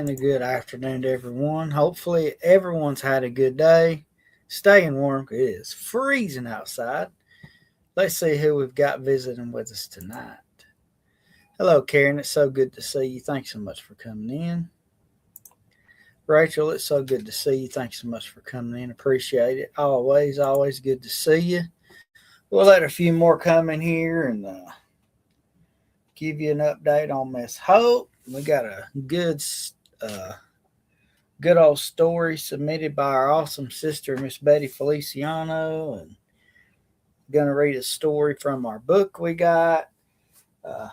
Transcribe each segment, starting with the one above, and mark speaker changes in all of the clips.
Speaker 1: and a good afternoon to everyone. Hopefully, everyone's had a good day. Staying warm. It is freezing outside. Let's see who we've got visiting with us tonight. Hello, Karen. It's so good to see you. Thanks so much for coming in. Rachel, it's so good to see you. Thanks so much for coming in. Appreciate it. Always good to see you. We'll let a few more come in here and give you an update on Miss Hope. We got a uh, good old story submitted by our awesome sister, Miss Betty Feliciano, and gonna read a story from our book we got. Uh,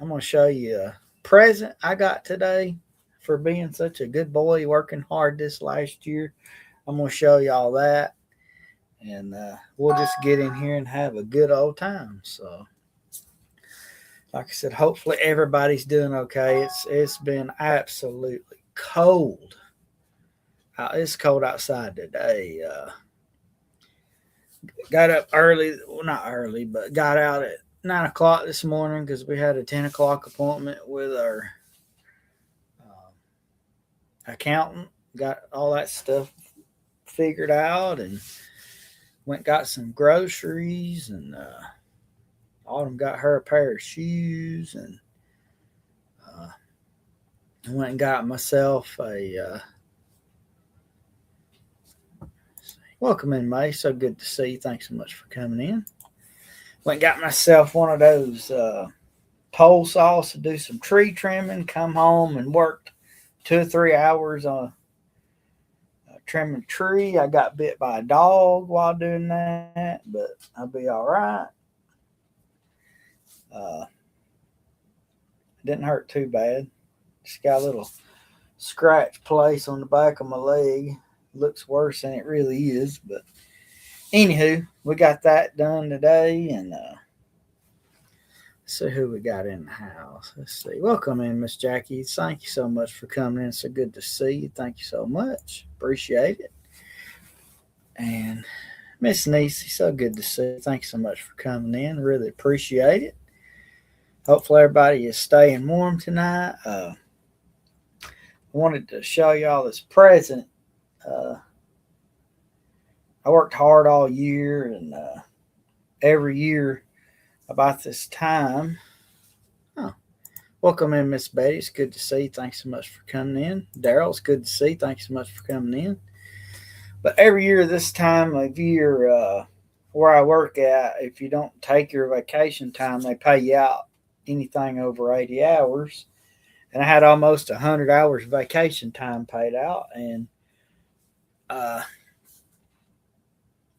Speaker 1: I'm gonna show you a present I got today for being such a good boy, working hard this last year. I'm gonna show you all that, and we'll just get in here and have a good old time. So, like I said, hopefully everybody's doing okay. It's been absolutely cold. It's cold outside today. Got up early, well, not early, but got out at 9 o'clock this morning because we had a 10 o'clock appointment with our accountant. Got all that stuff figured out and went got some groceries, and Autumn got her a pair of shoes, and went and got myself a welcome in, May. So good to see you. Thanks so much for coming in. Went and got myself one of those pole saws to do some tree trimming. Come home and worked 2 or 3 hours on trimming a tree. I got bit by a dog while doing that, but I'll be all right. Didn't hurt too bad. Just got a little scratch place on the back of my leg. Looks worse than it really is, but anywho, we got that done today, and see who we got in the house. Let's see. Welcome in, Miss Jackie. Thank you so much for coming in. So good to see you. Thank you so much. Appreciate it. And Miss Niecy, so good to see you. Thanks so much for coming in. Really appreciate it. Hopefully everybody is staying warm tonight. I wanted to show y'all this present. I worked hard all year, and every year about this time. Oh, welcome in, Miss Betty. It's good to see you. Thanks so much for coming in. Daryl, it's good to see you. Thanks so much for coming in. But every year this time of year, where I work at, if you don't take your vacation time, they pay you out anything over 80 hours. And I had almost 100 hours of vacation time paid out, and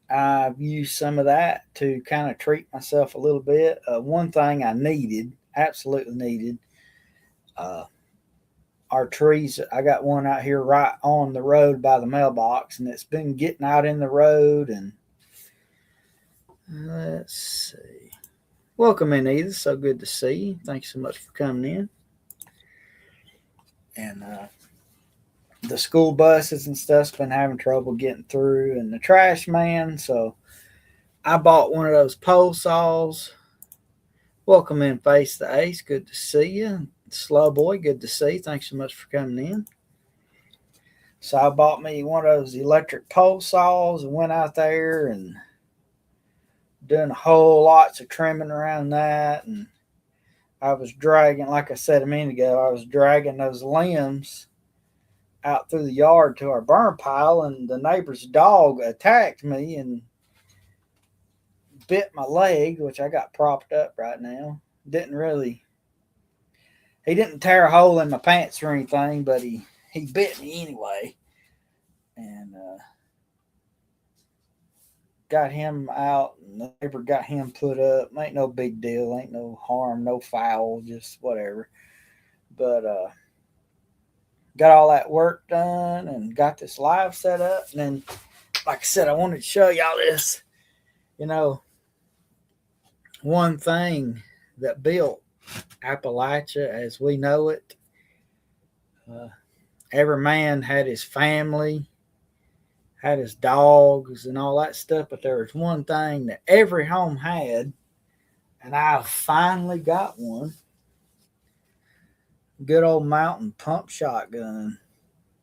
Speaker 1: I've used some of that to kind of treat myself a little bit. One thing I needed, absolutely needed, uh, our trees. I got one out here right on the road by the mailbox, and it's been getting out in the road. And let's see. Welcome in, Edith. So good to see you. Thanks so much for coming in. And the school buses and stuff's been having trouble getting through, and the trash man. So I bought one of those pole saws. Welcome in, Face the Ace. Good to see you. Slow boy, good to see you. Thanks so much for coming in. So I bought me one of those electric pole saws and went out there and doing a whole lots of trimming around that. And I was dragging, like I said a minute ago, I was dragging those limbs out through the yard to our burn pile, and the neighbor's dog attacked me and bit my leg, which I got propped up right now. He didn't tear a hole in my pants or anything, but he bit me anyway. And got him out, and the neighbor got him put up. Ain't no big deal, ain't no harm, no foul, just whatever. But got all that work done and got this live set up. And then, like I said, I wanted to show y'all this. You know, one thing that built Appalachia as we know it, every man had his family, had his dogs and all that stuff, but there was one thing that every home had, and I finally got one. good old mountain pump shotgun.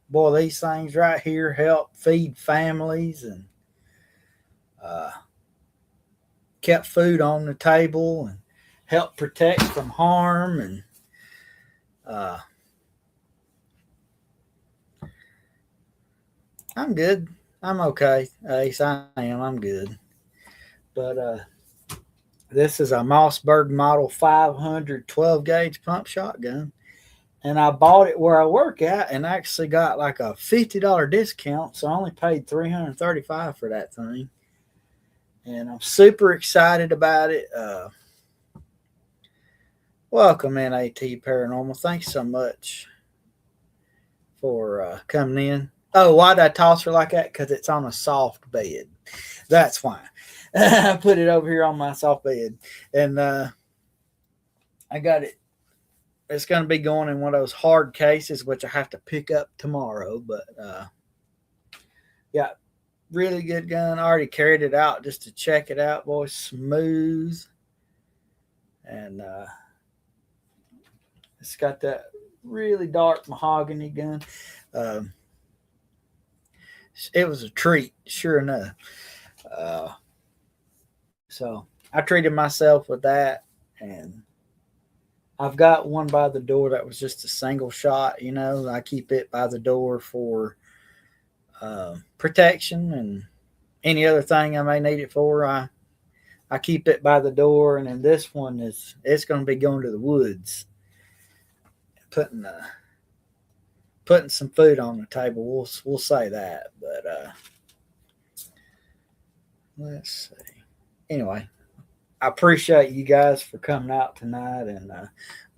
Speaker 1: Boy, these things right here help feed families and uh, kept food on the table and help protect from harm. And uh, I'm good. I'm okay. Ace, I am. I'm good. But this is a Mossberg Model 500 12 gauge pump shotgun. And I bought it where I work at and actually got like a $50 discount. So I only paid $335 for that thing. And I'm super excited about it. Welcome in, AT Paranormal. Thanks so much for coming in. Oh, why did I toss her like that? Because it's on a soft bed. That's why. I put it over here on my soft bed. And I got it. It's going to be going in one of those hard cases, which I have to pick up tomorrow. But yeah, really good gun. I already carried it out just to check it out, boy. Smooth. And it's got that really dark mahogany gun. It was a treat, sure enough. So I treated myself with that, and I've got one by the door that was just a single shot. You know, I keep it by the door for protection and any other thing I may need it for. I keep it by the door, and then this one it's going to be going to the woods, putting some food on the table. We'll say that, but let's see. Anyway, I appreciate you guys for coming out tonight, and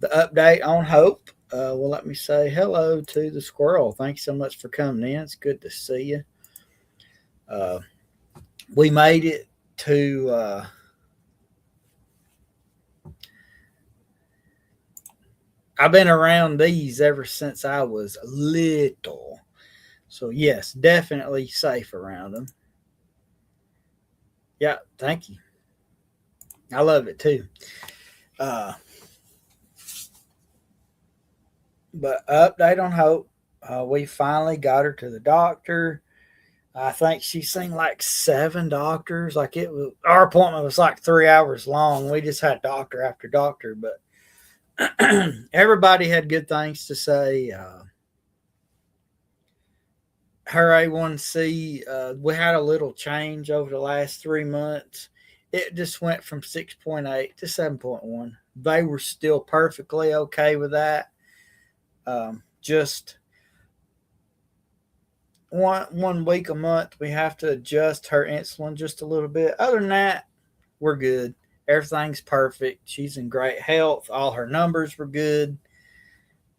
Speaker 1: the update on Hope. Well, let me say hello to the squirrel. Thanks so much for coming in. It's good to see you. We made it to I've been around these ever since I was little. So yes, definitely safe around them. Yeah, thank you. I love it too. But update on Hope. We finally got her to the doctor. I think she's seen like 7 doctors. Like our appointment was like 3 hours long. We just had doctor after doctor, but everybody had good things to say. Her A1C, we had a little change over the last 3 months. It just went from 6.8 to 7.1. They were still perfectly okay with that. Just one week a month, we have to adjust her insulin just a little bit. Other than that, we're good. Everything's perfect. She's in great health. All her numbers were good.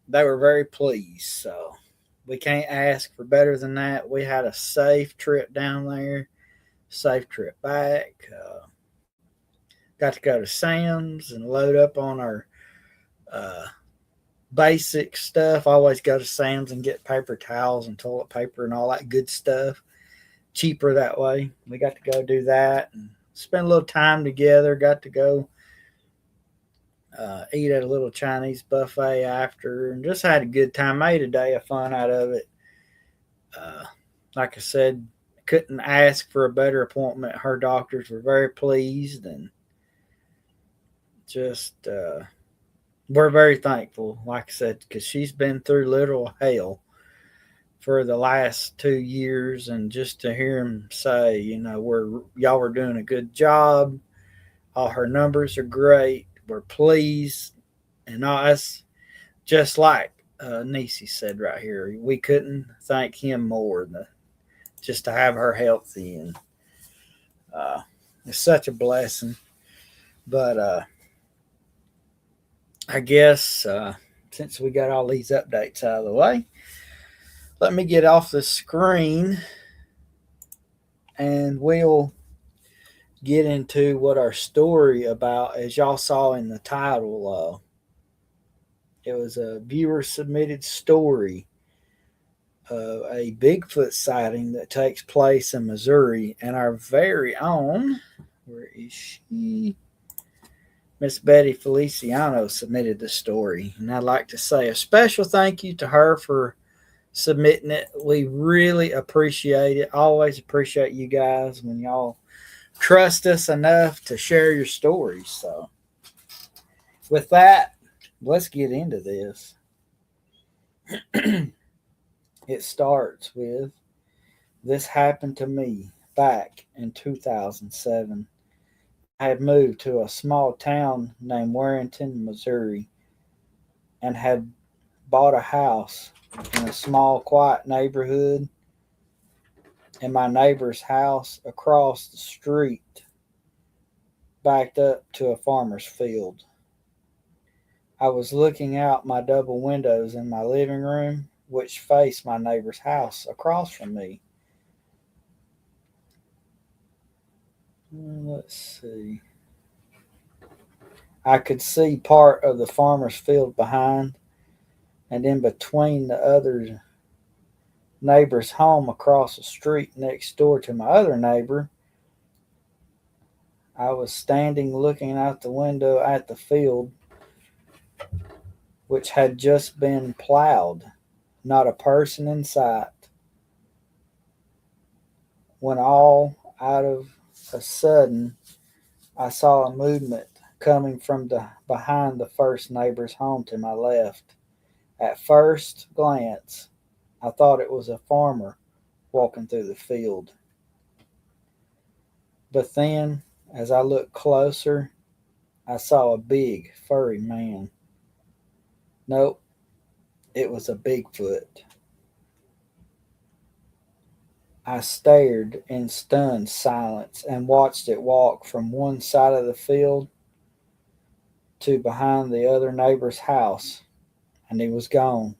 Speaker 1: They were very pleased. So we can't ask for better than that. We had a safe trip down there, safe trip back. Got to go to Sam's and load up on our basic stuff. I always go to Sam's and get paper towels and toilet paper and all that good stuff. Cheaper that way. We got to go do that and spend a little time together. Got to go eat at a little Chinese buffet after, and just had a good time. Made a day of fun out of it. Like I said, couldn't ask for a better appointment. Her doctors were very pleased, and just we're very thankful. Like I said, because she's been through literal hell for the last 2 years, and just to hear him say, you know, y'all were doing a good job. All her numbers are great. We're pleased, and us, just like Nisi said right here, we couldn't thank him more than just to have her healthy, and it's such a blessing. But I guess since we got all these updates out of the way, let me get off the screen, and we'll get into what our story about. As y'all saw in the title, it was a viewer submitted story of a Bigfoot sighting that takes place in Missouri, and our very own, where is she? Miss Betty Feliciano submitted the story, and I'd like to say a special thank you to her for submitting it. We really appreciate it. Always appreciate you guys when y'all trust us enough to share your stories. So, with that, let's get into this. It starts with this happened to me back in 2007. I had moved to a small town named Warrenton, Missouri, and had bought a house in a small, quiet neighborhood. And my neighbor's house across the street backed up to a farmer's field. I was looking out my double windows in my living room, which faced my neighbor's house across from me. Let's see. I could see part of the farmer's field behind, and in between the other neighbor's home across the street next door to my other neighbor. I was standing looking out the window at the field, which had just been plowed, not a person in sight, when all out of a sudden I saw a movement coming from behind the first neighbor's home to my left. At first glance, I thought it was a farmer walking through the field. But then, as I looked closer, I saw a big, furry man. Nope, it was a Bigfoot. I stared in stunned silence and watched it walk from one side of the field to behind the other neighbor's house, and he was gone.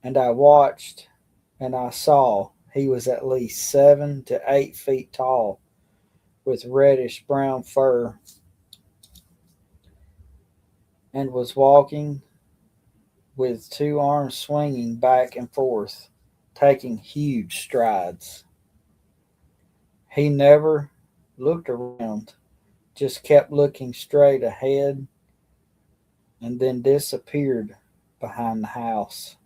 Speaker 1: And I watched and I saw he was at least 7 to 8 feet tall with reddish brown fur and was walking with two arms swinging back and forth, taking huge strides. He never looked around, just kept looking straight ahead and then disappeared behind the house.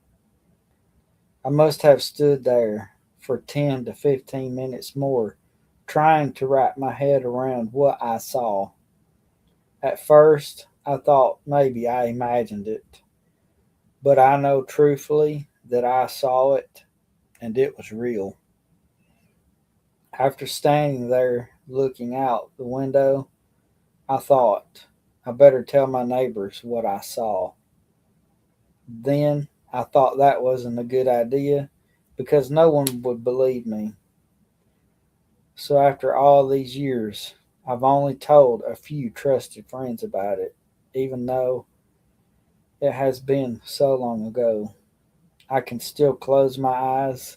Speaker 1: I must have stood there for 10 to 15 minutes more, trying to wrap my head around what I saw. At first, I thought maybe I imagined it, but I know truthfully that I saw it and it was real. After standing there looking out the window, I thought I better tell my neighbors what I saw. Then I thought that wasn't a good idea because no one would believe me. So after all these years, I've only told a few trusted friends about it, even though it has been so long ago. I can still close my eyes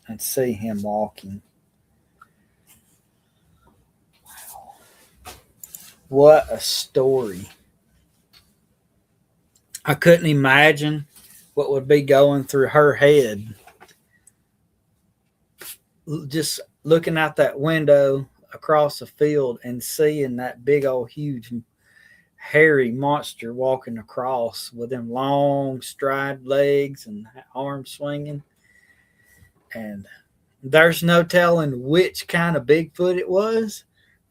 Speaker 1: and see him walking. What a story. I couldn't imagine what would be going through her head. Just looking out that window across the field and seeing that big old huge hairy monster walking across with them long stride legs and arms swinging. And there's no telling which kind of Bigfoot it was.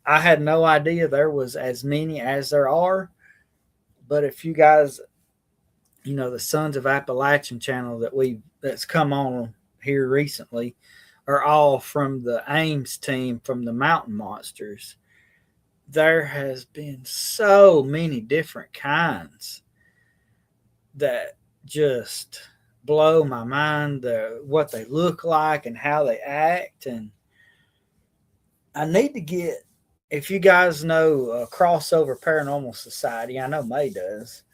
Speaker 1: I had no idea there was as many as there are. But if you guys, the Sons of Appalachian channel that's come on here recently are all from the Ames team from the Mountain Monsters. There has been so many different kinds that just blow my mind, what they look like and how they act. And I need to get, if you guys know Crossover Paranormal Society, I know May does.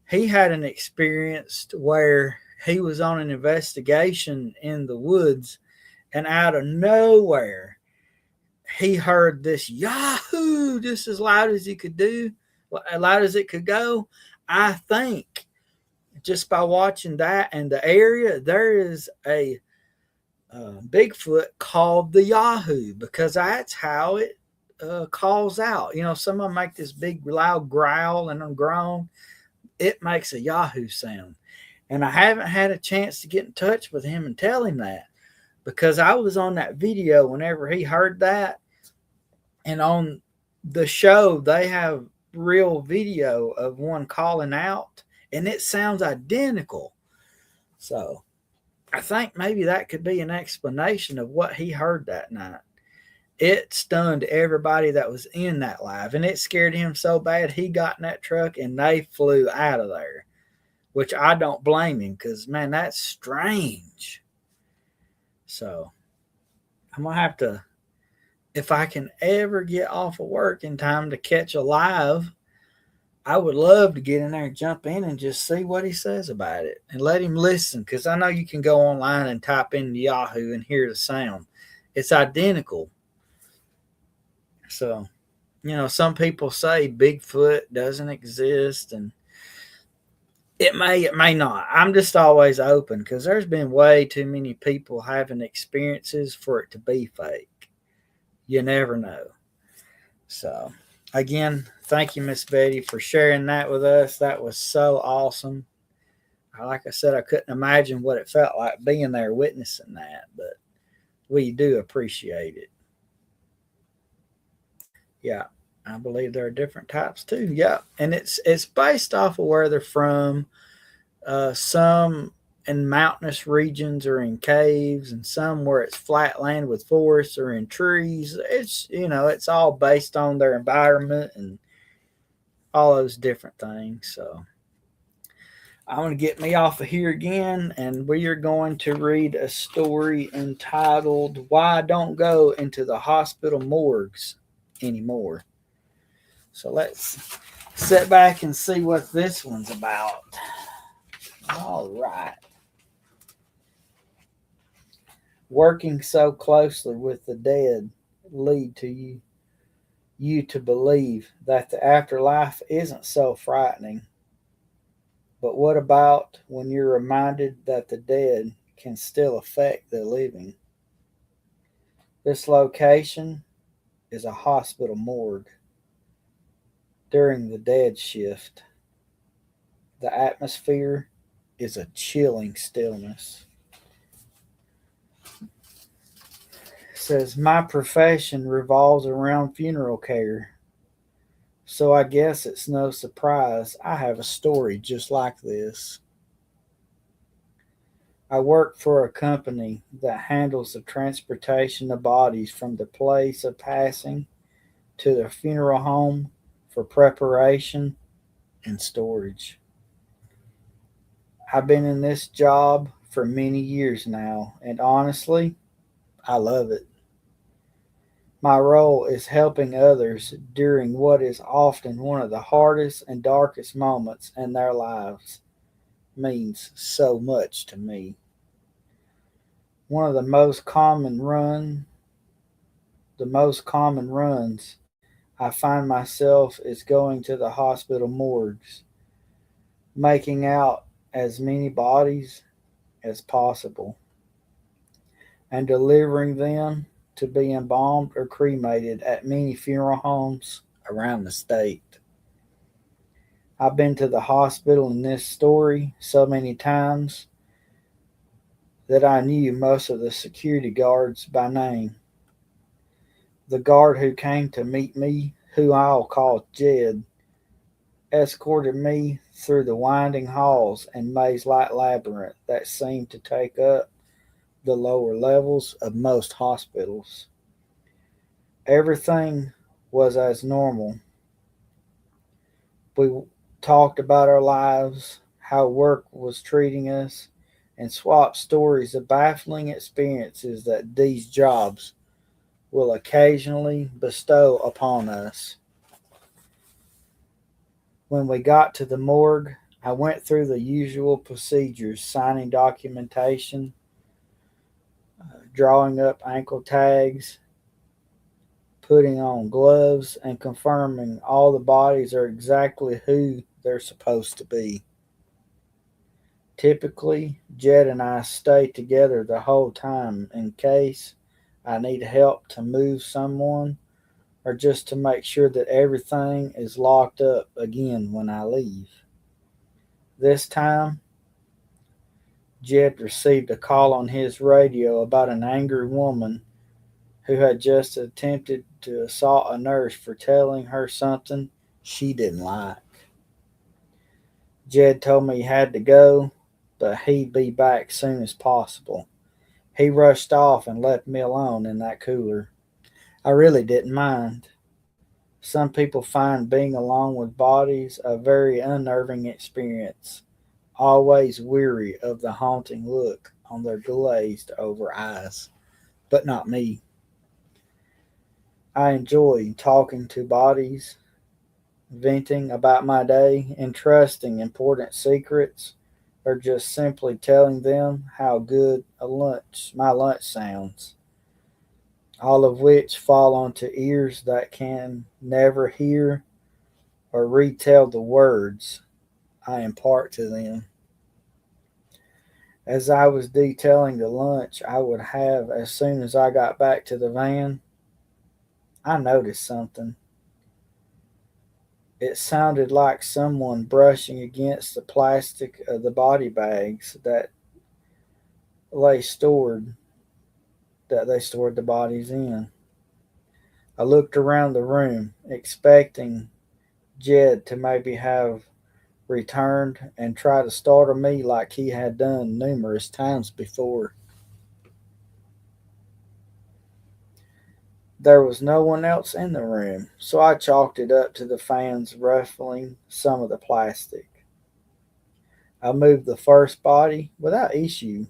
Speaker 1: He had an experience where he was on an investigation in the woods, and out of nowhere, he heard this Yahoo just as loud as he could do, as loud as it could go. I think just by watching that and the area, there is a Bigfoot called the Yahoo because that's how it calls out. Some of them make this big loud growl and groan. It makes a Yahoo sound. And I haven't had a chance to get in touch with him and tell him that, because I was on that video whenever he heard that. And on the show, they have real video of one calling out, and it sounds identical. So I think maybe that could be an explanation of what he heard that night. It stunned everybody that was in that live, and it scared him so bad he got in that truck and they flew out of there, which I don't blame him, because, man, that's strange. So I'm going to have to, if I can ever get off of work in time to catch a live, I would love to get in there and jump in and just see what he says about it and let him listen, because I know you can go online and type in Yahoo and hear the sound. It's identical. So, some people say Bigfoot doesn't exist, and it may not. I'm just always open, because there's been way too many people having experiences for it to be fake. You never know. So, again, thank you, Miss Betty, for sharing that with us. That was so awesome. Like I said, I couldn't imagine what it felt like being there witnessing that, but we do appreciate it. Yeah, I believe there are different types too. Yeah, and it's based off of where they're from. Some in mountainous regions or in caves, and some where it's flat land with forests or in trees. It's all based on their environment and all those different things. So I'm going to get me off of here again, and we are going to read a story entitled "Why I Don't Go into the Hospital Morgues Anymore." So let's sit back and see what this one's about. All right. Working so closely with the dead lead to you to believe that the afterlife isn't so frightening. But what about when you're reminded that the dead can still affect the living? This location is a hospital morgue. During the dead shift, the atmosphere is a chilling stillness. It says, my profession revolves around funeral care, so I guess it's no surprise I have a story just like this. I work for a company that handles the transportation of bodies from the place of passing to the funeral home for preparation and storage. I've been in this job for many years now, and honestly, I love it. My role is helping others during what is often one of the hardest and darkest moments in their lives means so much to me. One of the most common runs I find myself is going to the hospital morgues, making out as many bodies as possible, and delivering them to be embalmed or cremated at many funeral homes around the state. I've been to the hospital in this story so many times that I knew most of the security guards by name. The guard who came to meet me, who I'll call Jed, escorted me through the winding halls and maze-like labyrinth that seemed to take up the lower levels of most hospitals. Everything was as normal. We talked about our lives, how work was treating us, and swapped stories of baffling experiences that these jobs will occasionally bestow upon us. When we got to the morgue, I went through the usual procedures, signing documentation, drawing up ankle tags, putting on gloves, and confirming all the bodies are exactly who they're supposed to be. Typically, Jed and I stay together the whole time in case I need help to move someone or just to make sure that everything is locked up again when I leave. This time, Jed received a call on his radio about an angry woman who had just attempted to assault a nurse for telling her something she didn't like. Jed told me he had to go, but he'd be back soon as possible. He rushed off and left me alone in that cooler. I really didn't mind. Some people find being alone with bodies a very unnerving experience, always weary of the haunting look on their glazed over eyes. But not me. I enjoy talking to bodies, venting about my day, entrusting important secrets, or just simply telling them how good my lunch sounds, all of which fall onto ears that can never hear or retell the words I impart to them. As I was detailing the lunch I would have as soon as I got back to the van, I noticed something. It sounded like someone brushing against the plastic of the body bags lay stored they stored the bodies in. I looked around the room, expecting Jed to maybe have returned and try to startle me like he had done numerous times before. There was no one else in the room, so I chalked it up to the fans ruffling some of the plastic. I moved the first body without issue.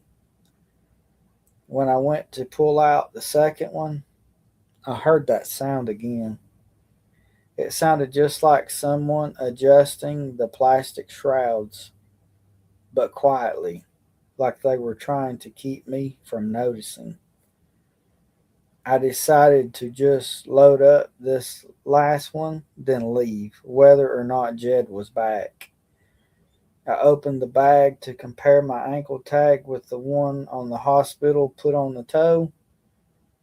Speaker 1: When I went to pull out the second one, I heard that sound again. It sounded just like someone adjusting the plastic shrouds, but quietly, like they were trying to keep me from noticing. I decided to just load up this last one, then leave, whether or not Jed was back. I opened the bag to compare my ankle tag with the one on the hospital put on the toe.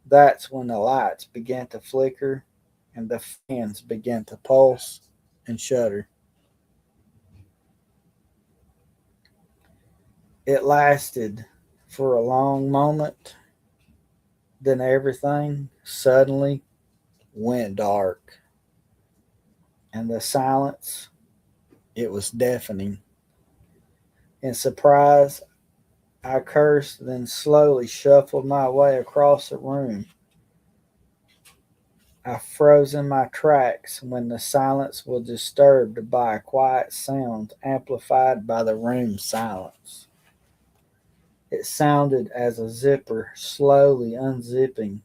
Speaker 1: That's when the lights began to flicker and the fans began to pulse and shudder. It lasted for a long moment, then everything suddenly went dark, and the silence, it was deafening. In surprise, I cursed, then slowly shuffled my way across the room. I froze in my tracks when the silence was disturbed by a quiet sound amplified by the room's silence. It sounded as a zipper slowly unzipping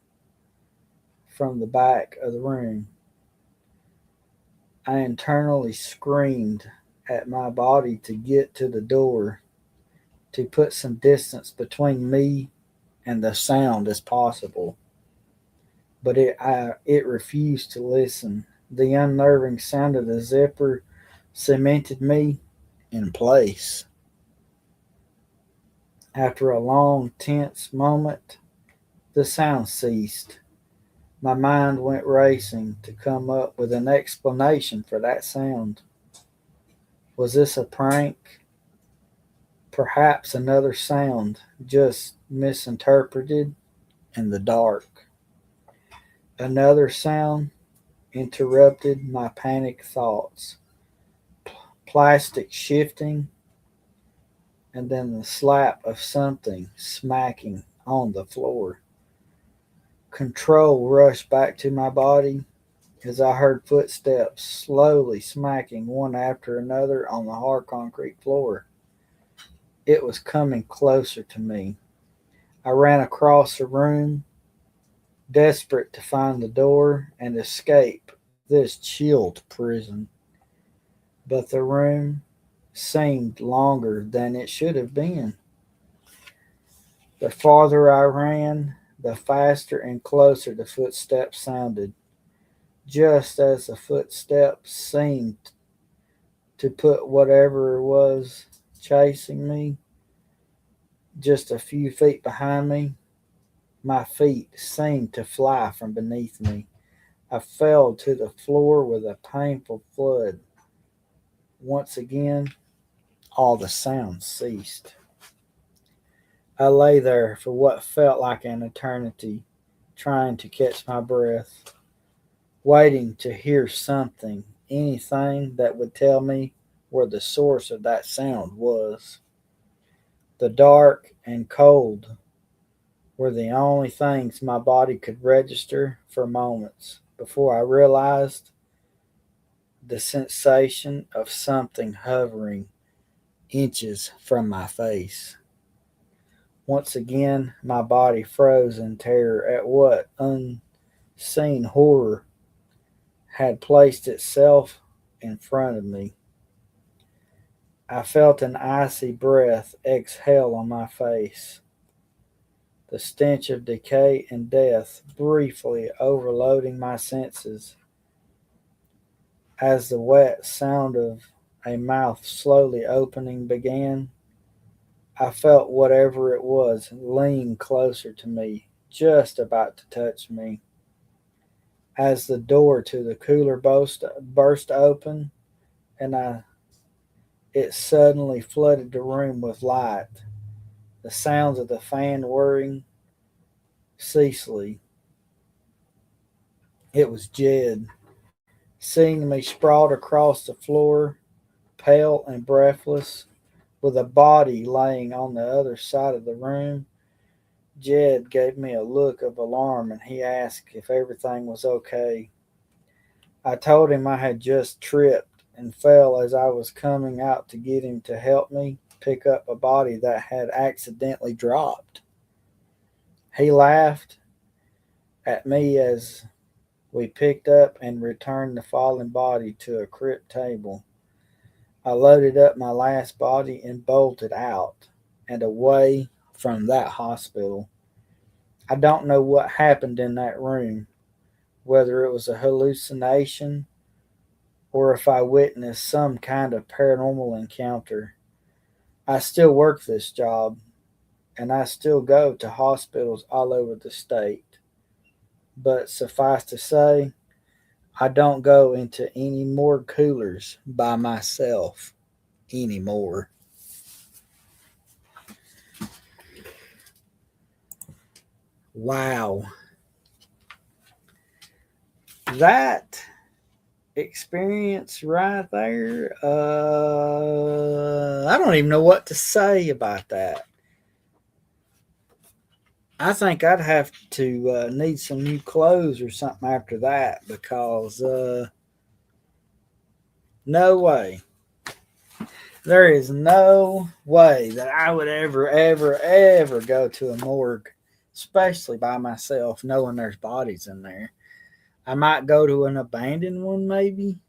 Speaker 1: from the back of the room. I internally screamed at my body to get to the door, to put some distance between me and the sound as possible. But it refused to listen. The unnerving sound of the zipper cemented me in place. After a long, tense moment, the sound ceased. My mind went racing to come up with an explanation for that sound. Was this a prank? Perhaps another sound just misinterpreted in the dark. Another sound interrupted my panicked thoughts. Plastic shifting, and then the slap of something smacking on the floor. Control rushed back to my body as I heard footsteps slowly smacking one after another on the hard concrete floor. It was coming closer to me. I ran across the room, desperate to find the door and escape this chilled prison. But the room seemed longer than it should have been. The farther I ran, the faster and closer the footsteps sounded, just as the footsteps seemed to put whatever was chasing me just a few feet behind me. My feet seemed to fly from beneath me. I fell to the floor with a painful thud. Once again, all the sounds ceased. I lay there for what felt like an eternity, trying to catch my breath, waiting to hear something, anything that would tell me where the source of that sound was. The dark and cold were the only things my body could register for moments before I realized the sensation of something hovering inches from my face. Once again, my body froze in terror at what unseen horror had placed itself in front of me. I felt an icy breath exhale on my face, the stench of decay and death briefly overloading my senses as the wet sound of a mouth slowly opening began. I felt whatever it was lean closer to me, just about to touch me. As the door to the cooler burst open, and it suddenly flooded the room with light, the sounds of the fan whirring ceaselessly. It was Jed, seeing me sprawled across the floor, pale and breathless, with a body laying on the other side of the room. Jed gave me a look of alarm and he asked if everything was okay. I told him I had just tripped and fell as I was coming out to get him to help me pick up a body that had accidentally dropped. He laughed at me as we picked up and returned the fallen body to a crypt table. I loaded up my last body and bolted out and away from that hospital. I don't know what happened in that room, whether it was a hallucination or if I witnessed some kind of paranormal encounter. I still work this job and I still go to hospitals all over the state. But suffice to say, I don't go into any more coolers by myself anymore. Wow. That experience right there, I don't even know what to say about that. I think I'd have to need some new clothes or something after that because no way. There is no way that I would ever go to a morgue, especially by myself, knowing there's bodies in there. I might go to an abandoned one maybe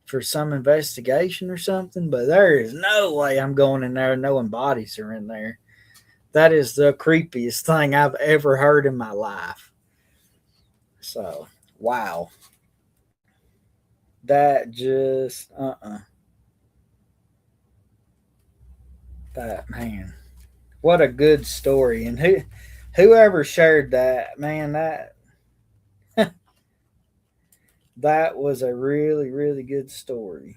Speaker 1: for some investigation or something, but there is no way I'm going in there knowing bodies are in there. That is the creepiest thing I've ever heard in my life. So, wow. That just, That, man. What a good story. And whoever shared that, man, that was a really, really good story.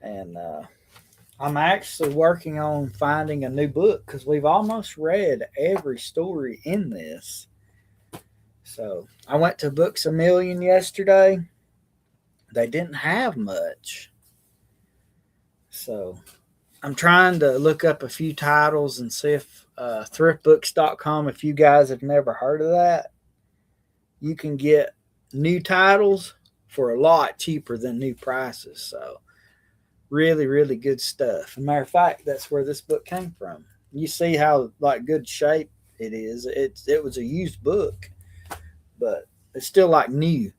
Speaker 1: And I'm actually working on finding a new book because we've almost read every story in this. So I went to Books a Million yesterday. They didn't have much. So I'm trying to look up a few titles and see if thriftbooks.com, if you guys have never heard of that, you can get new titles for a lot cheaper than new prices. So really, really good stuff. As a matter of fact, that's where this book came from. You see how like good shape it is. It was a used book, but it's still like new.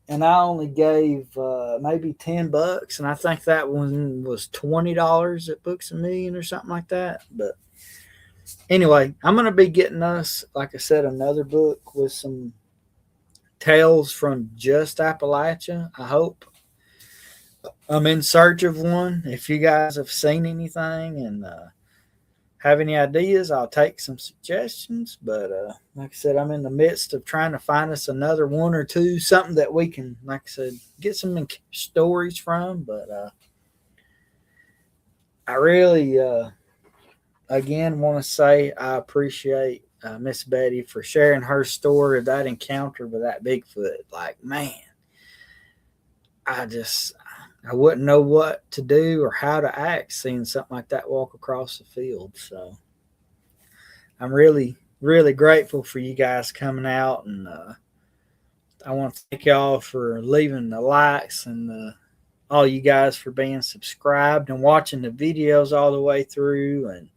Speaker 1: And I only gave maybe $10, and I think that one was $20 at Books a Million or something like that. But anyway, I'm gonna be getting us, like I said, another book with some tales from just Appalachia. I hope. I'm in search of one. If you guys have seen anything and have any ideas, I'll take some suggestions. But like I said, I'm in the midst of trying to find us another one or two, something that we can, like I said, get some stories from. But I really, again, want to say I appreciate Miss Betty for sharing her story of that encounter with that Bigfoot. Like, man, I wouldn't know what to do or how to act seeing something like that walk across the field. So I'm really, really grateful for you guys coming out, and I want to thank y'all for leaving the likes, and all you guys for being subscribed and watching the videos all the way through and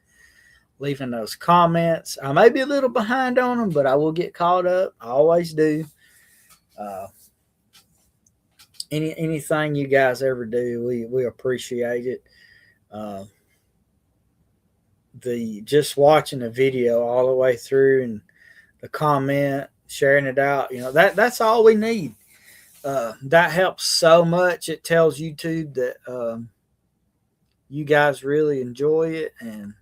Speaker 1: leaving those comments. I may be a little behind on them, but I will get caught up. I always do. Anything you guys ever do, we appreciate it. The just watching the video all the way through and the comment, sharing it out, that's all we need. That helps so much. It tells YouTube that you guys really enjoy it, and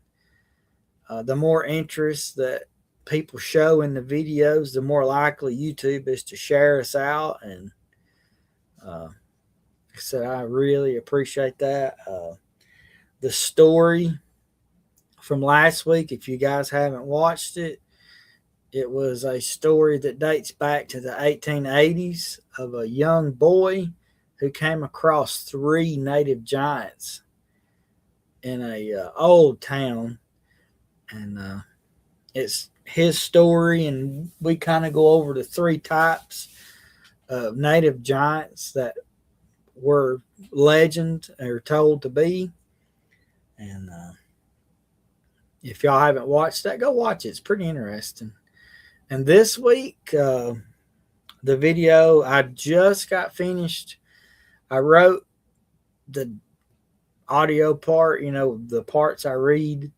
Speaker 1: the more interest that people show in the videos, the more likely YouTube is to share us out. And like I said, I really appreciate that. The story from last week, if you guys haven't watched it, it was a story that dates back to the 1880s of a young boy who came across 3 native giants in a old town. And it's his story, and we kind of go over the 3 types of native giants that were legend or told to be. And if y'all haven't watched that, go watch it. It's pretty interesting. And this week, the video, I just got finished. I wrote the audio part, the parts I read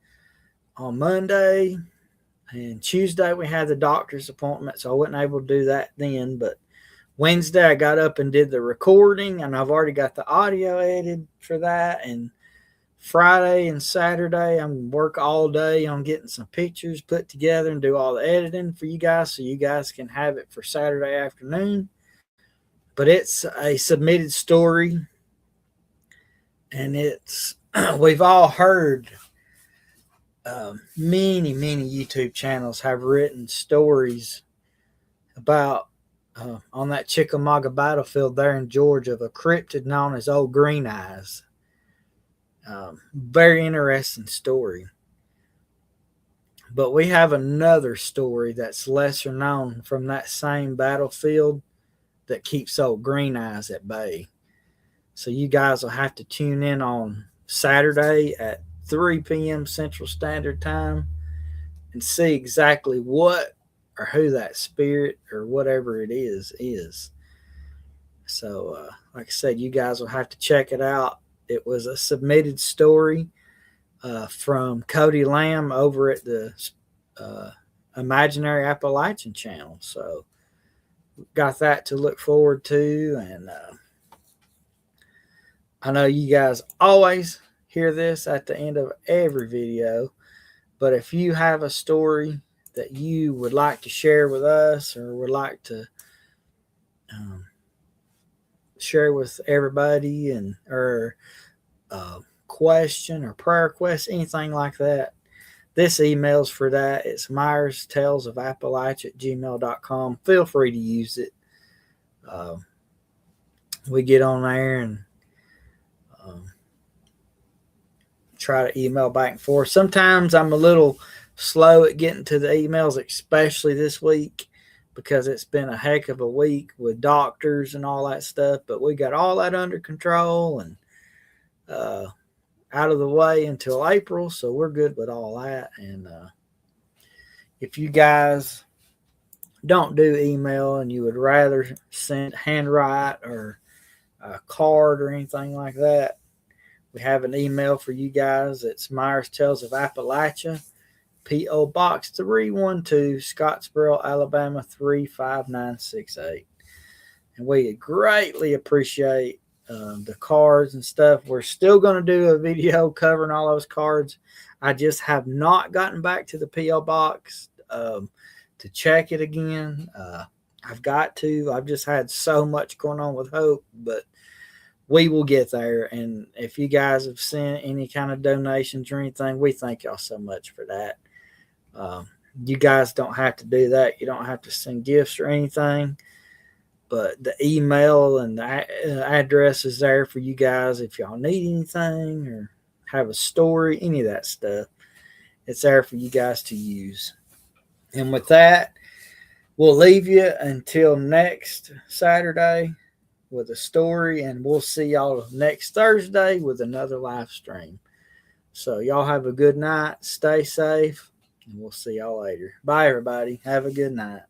Speaker 1: on Monday. And Tuesday we had the doctor's appointment, so I wasn't able to do that then. But Wednesday I got up and did the recording, and I've already got the audio edited for that. And Friday and Saturday I'm going to work all day on getting some pictures put together and do all the editing for you guys so you guys can have it for Saturday afternoon. But it's a submitted story, and it's we've all heard many YouTube channels have written stories about on that Chickamauga battlefield there in Georgia of a cryptid known as Old Green Eyes. Very interesting story. But we have another story that's lesser known from that same battlefield that keeps Old Green Eyes at bay. So you guys will have to tune in on Saturday at 3 p.m. Central Standard Time and see exactly what or who that spirit or whatever it is. So, like I said, you guys will have to check it out. It was a submitted story from Cody Lamb over at the Imaginary Appalachian channel. So, got that to look forward to. And I know you guys always hear this at the end of every video. But if you have a story that you would like to share with us or would like to share with everybody, and or question or prayer request, anything like that, this email's for that. It's MyersTalesOfAppalachia@gmail.com. Feel free to use it. We get on there and try to email back and forth. Sometimes I'm a little slow at getting to the emails, especially this week, because it's been a heck of a week with doctors and all that stuff. But we got all that under control and out of the way until April, so we're good with all that. And if you guys don't do email and you would rather send handwrite or a card or anything like that, we have an email for you guys. It's Myers Tales of Appalachia, P.O. Box 312, Scottsboro, Alabama 35968. And we greatly appreciate the cards and stuff. We're still going to do a video covering all those cards. I just have not gotten back to the P.O. box to check it again. I've got to. I've just had so much going on with Hope, but we will get there. And if you guys have sent any kind of donations or anything, we thank y'all so much for that. You guys don't have to do that. You don't have to send gifts or anything. But the email and the address is there for you guys if y'all need anything or have a story, any of that stuff. It's there for you guys to use. And with that, we'll leave you until next Saturday with a story, and we'll see y'all next Thursday with another live stream. So y'all have a good night. Stay safe, and we'll see y'all later. Bye, everybody. Have a good night.